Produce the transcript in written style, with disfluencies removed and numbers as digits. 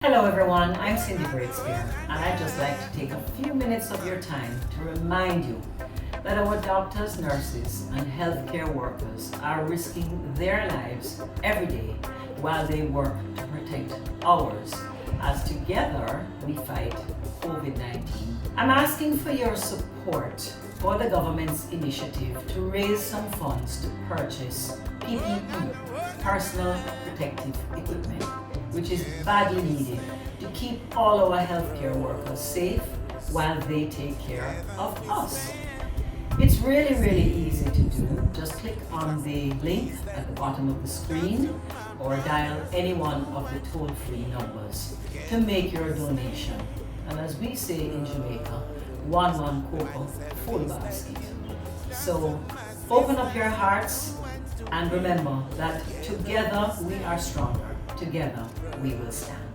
Hello everyone, I'm Cindy Breakspeare, and I'd just like to take a few minutes of your time to remind you that our doctors, nurses, and healthcare workers are risking their lives every day while they work to protect ours, as together we fight COVID-19. I'm asking for your support for the government's initiative to raise some funds to purchase PPE, personal protective equipment, which is badly needed to keep all our healthcare workers safe while they take care of us. It's really easy to do. Just click on the link at the bottom of the screen or dial any one of the toll-free numbers to make your donation. And as we say in Jamaica, one cocoa, full basket. So open up your hearts and remember that together we are stronger. Together we will stand.